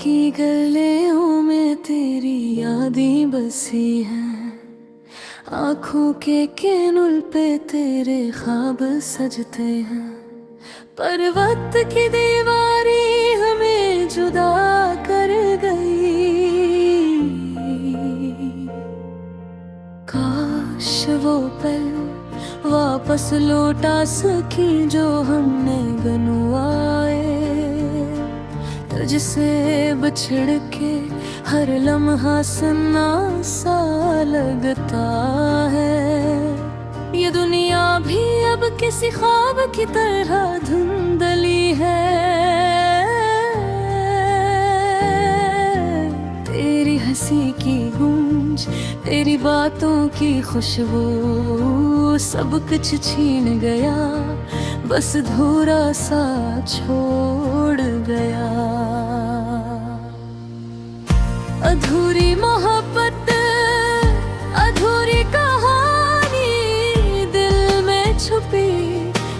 की गलियों में तेरी यादें बसी हैं, आँखों के किनुल पे तेरे ख्वाब सजते हैं। पर वक्त की दीवारी हमें जुदा कर गई। काश वो पल वापस लौटा सकी जो हमने गनुआए। तुझसे बिछड़ के हर लम्हा सन्ना सा लगता है। ये दुनिया भी अब किसी ख्वाब की तरह धुंधली है। तेरी हंसी की गूंज, तेरी बातों की खुशबू सब कुछ छीन गया, बस अधूरा सा छोड़ गया। अधूरी मोहब्बत, अधूरी कहानी, दिल में छुपी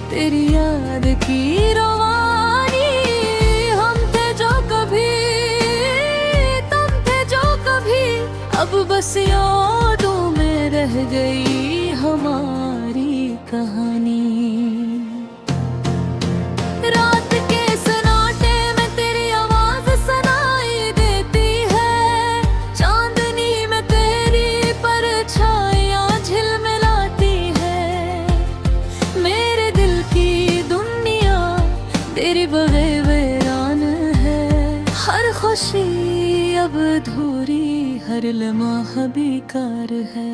तेरी याद की रवानी। हम थे जो कभी, तुम थे जो कभी, अब बस यादों में रह गई हमारी कहानी। रात के सन्नाटे में तेरी आवाज सुनाई देती है, चांदनी में तेरी परछाइयां झिलमिलाती है। मेरे दिल की दुनिया तेरी बगैर वीरान है। हर खुशी अब अधूरी, हर लम्हा बेकार है।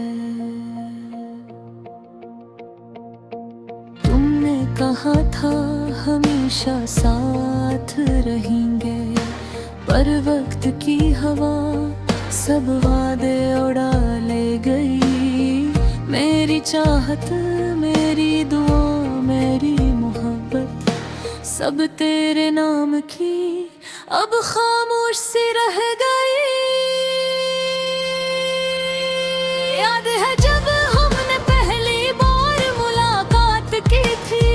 तुमने कहा था हमेशा साथ रहेंगे, पर वक्त की हवा सब वादे उड़ा ले गई। मेरी चाहत, मेरी दुआ, मेरी मोहब्बत सब तेरे नाम की अब खामोश सी रह गई। याद है जब हमने पहली बार मुलाकात की थी,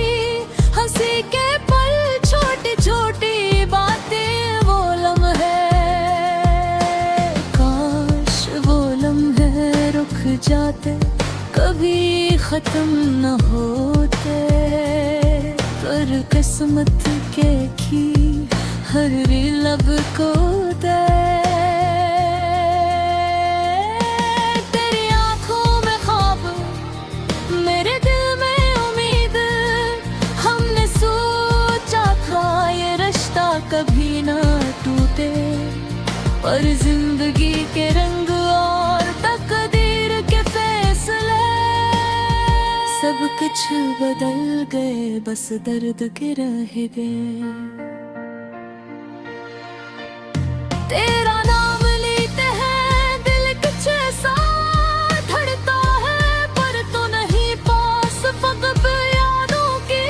हंसी के पल, छोटी छोटी बातें, वो लम्हे। काश वो लम्हे रुक जाते, कभी खत्म न होते। पर किस्मत के की हर लब को दे। तेरी आंखों में ख्वाब, मेरे दिल में उम्मीद। हमने सोचा था ये रिश्ता कभी ना टूटे, पर जिंदगी के रंग और तकदीर के फैसले सब कुछ बदल गए, बस दर्द के रह गए। तेरा नाम लेते हैं, दिल कुछ ऐसा धड़कता है, पर तो नहीं पास, फकत यादों की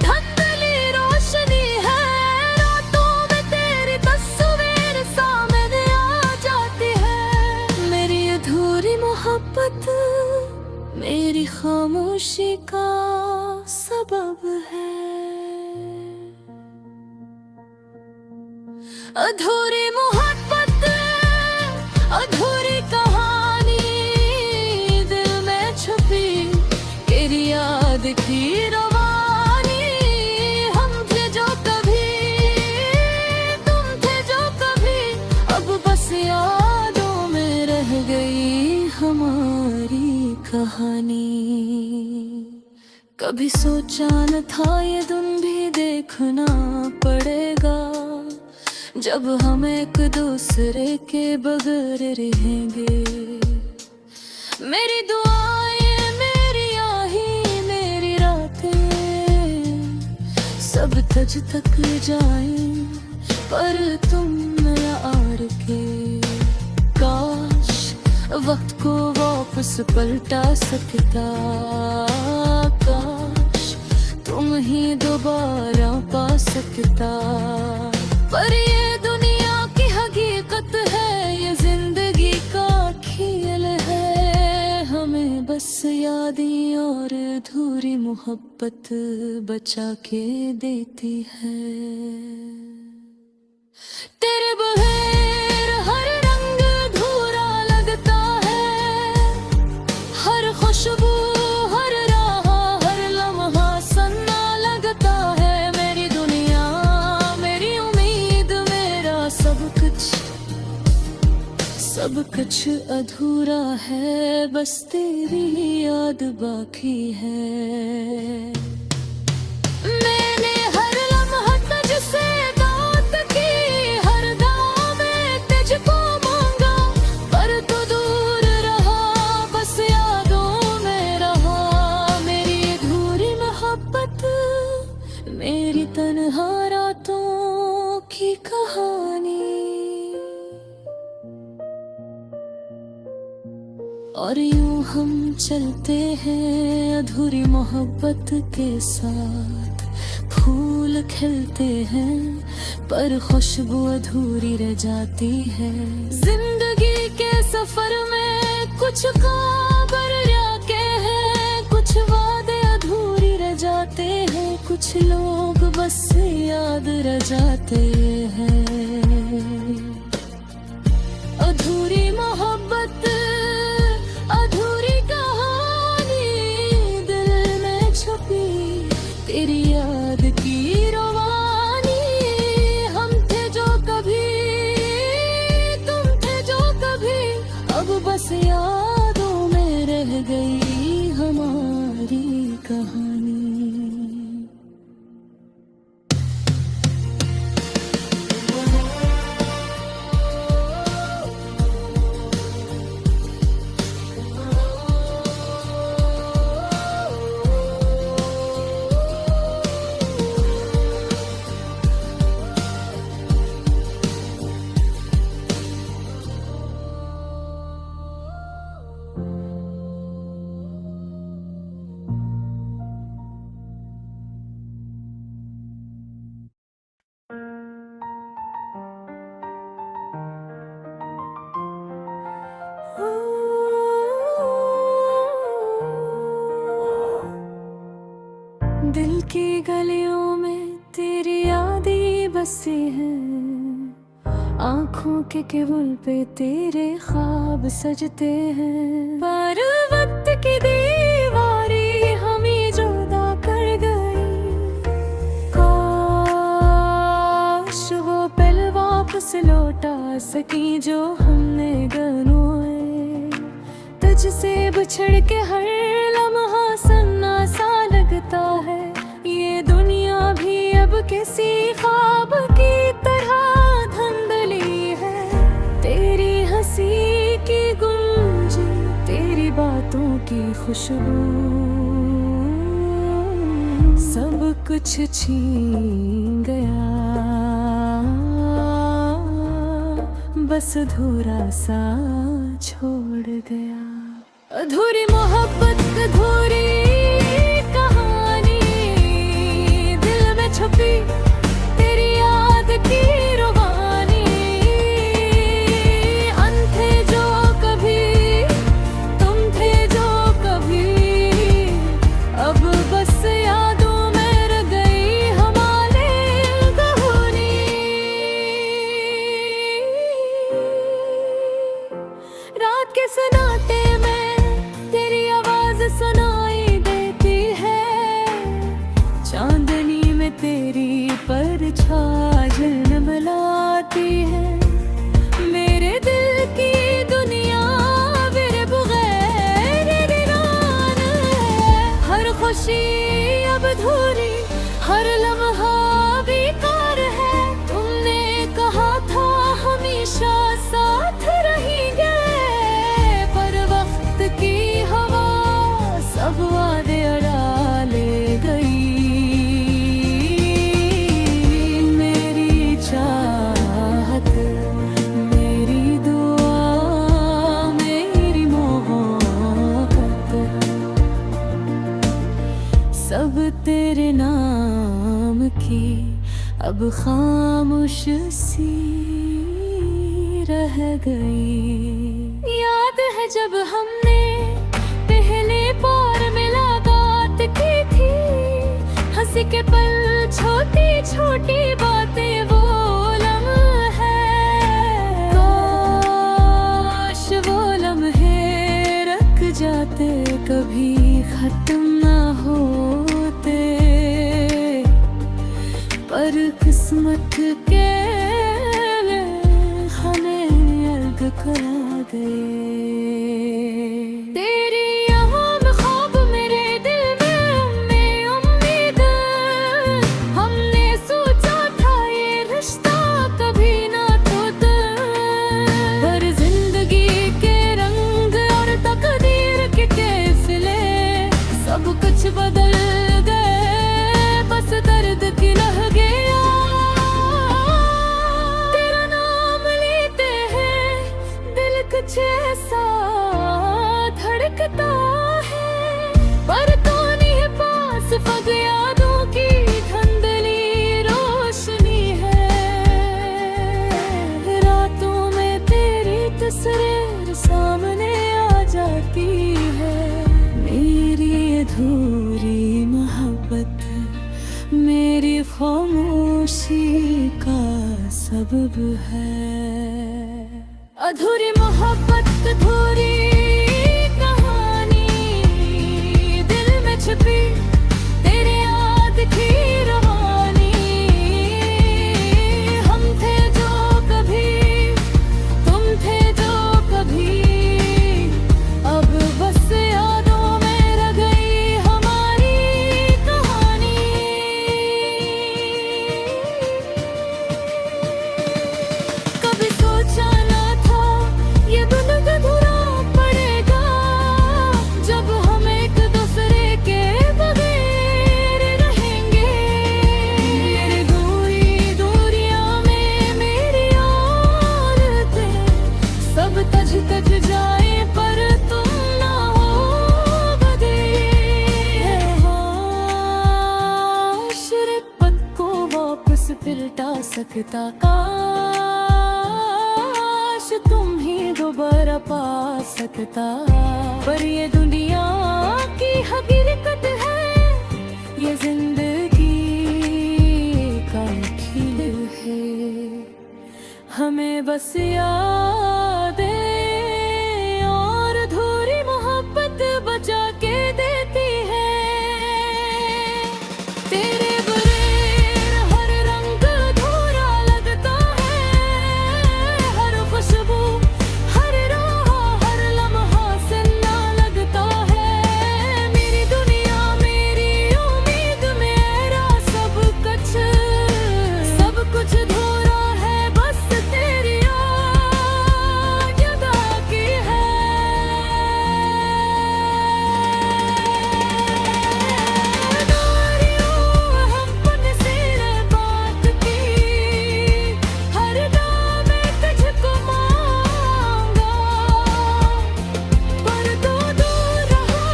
धुंधली रोशनी है। रातों में तेरी तस्वीर सामने आ जाती है। मेरी अधूरी मोहब्बत मेरी खामोशी का सबब है। अधूरी मोहब्बत, अधूरी कहानी, दिल में छुपी तेरी याद की रवानी। हम थे जो कभी, तुम थे जो कभी, अब बस यादों में रह गई हमारी कहानी। कभी सोचा न था ये दिन भी देखना पड़ेगा, जब हम एक दूसरे के बगैर रहेंगे। मेरी दुआएं, मेरी आही, मेरी रातें सब तुझ तक जाएं, पर तुम न आड़ के। काश वक्त को वापस पलटा सकता, काश तुम ही दोबारा पा सकता। पर ये दुनिया की हकीकत है, ये जिंदगी का खेल है। हमें बस यादें और अधूरी मोहब्बत बचा के देती है। तेरे बगैर हर रंग अधूरा लगता है, हर खुशबू हर राह हर लम्हा सन्ना लगता है। मेरी दुनिया मेरी उम्मीद मेरा सब कुछ अधूरा है, बस तेरी याद बाकी है। मैंने हर लम्हा तुझसे बात की, हर दाम में तुझको मांगा, पर तू दूर रहा, बस यादों में रहा। मेरी अधूरी मोहब्बत, मेरी तन्हा रातों की कहानी। और यूं हम चलते हैं अधूरी मोहब्बत के साथ, फूल खिलते हैं पर खुशबू अधूरी रह जाती है। जिंदगी के सफर में कुछ ख्वाब रह के हैं, कुछ वादे अधूरी रह जाते हैं, कुछ लोग बस याद रह जाते हैं। अधूरी मोहब्बत अधूरी कहानी, दिल में छुपी तेरी याद की रवानी। हम थे जो कभी तुम थे जो कभी, अब बस यादों में रह गई हमारी कहानी। दिल की गलियों में तेरी यादें बसी हैं, आँखों के केबल पे तेरे ख्वाब सजते हैं। पर वक्त की दीवारी हमें जुदा कर गई, काश वो पल वापस लौटा सकी जो हमने गनोए। तुझसे बिछड़ के हर लम्हा सन्ना सा लगता है, ये दुनिया भी अब किसी ख्वाब की तरह धुंधली है। तेरी हंसी की गूंज, तेरी बातों की खुशबू, सब कुछ छीन गया, बस अधूरा सा छोड़ गया। अधूरी मोहब्बत अधूरी कहानी, दिल में छुपी तेरी याद की रवानी। अंधे जो कभी तुम थे जो कभी, अब बस यादों में रह गई हमारी कहानी। रात के सन्नाटे में तेरी आवाज सुनाई देती है, चांदनी में तेरी परछाई झलमलाती है। मेरे दिल की दुनिया मेरे बगैर वीरान है, हर खुशी अब अधूरी, हर लम्हा बेकार है। तुमने कहा था हमेशा साथ रहेंगे, पर वक्त की हवा सब वादे उड़ा ले गई। मेरी चाहत, मेरी दुआ, मेरी मोहब्बत, सब तेरे नाम की अब खामोश सी रह गई। याद है जब हमने पहले बार मुलाकात की थी, हंसी के पल छोटी छोटी बातें वो लम्हा खत्म ना होते, पर किस्मत के हमें अलग करा गए। तेरी यहाँ में ख्वाब मेरे दिल में उम्मीद, हमने सोचा था ये रिश्ता कभी ना टूटे, पर जिंदगी के रंग और तकदीर के काफिले सब कुछ बदल गए, बस दर्द की लह गया। तेरा नाम लेते हैं दिल कुछ ऐसा धड़कता है, पर तू नहीं पास, पग यादों की धुंधली रोशनी है। रातों में तेरी तस्वीर सामने आ जाती है, मेरी अधूरी मोहब्बत मेरी खामोशी का सबब है। अधूरी मोहब्बत अधूरी कहानी, दिल में छुपी तेरे याद की रवानी। हम थे जो कभी, तुम थे जो कभी, अब बस यादों में रह गई हमारी कहानी। कभी सोचा ना था ये दुनिया अधूरा पड़ेगा, जब हम एक दूसरे के बगैर रहेंगे। मेरी दूरी दूरियां में मेरी आदतें सब तज तज जाए, पर तुम ना हो बदे। शरीफत को वापस फिरटा सकता, काश तुम ही दोबारा पा सकता, पर ये दुनिया की हकीकत है, ये जिंदगी का खेल है। हमें बस यादें और अधूरी मोहब्बत बचा के देती है। तेरे बगैर हर रंग अधूरा लगता है, हर खुशबू हर राह हर लम्हा सुन्ना लगता है। मेरी दुनिया मेरी उम्मीद मेरा सब कुछ अधूरा है, बस तेरी याद अदा की है। हमने सिर बात की, हर नाम तुझको मांगा, पर तू दूर रहा,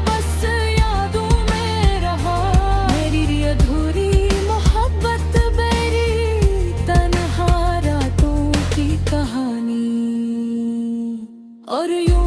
बस यादों में रहा। मेरी अधूरी मोहब्बत मेरी तन्हा रातों की कहानी, और यूं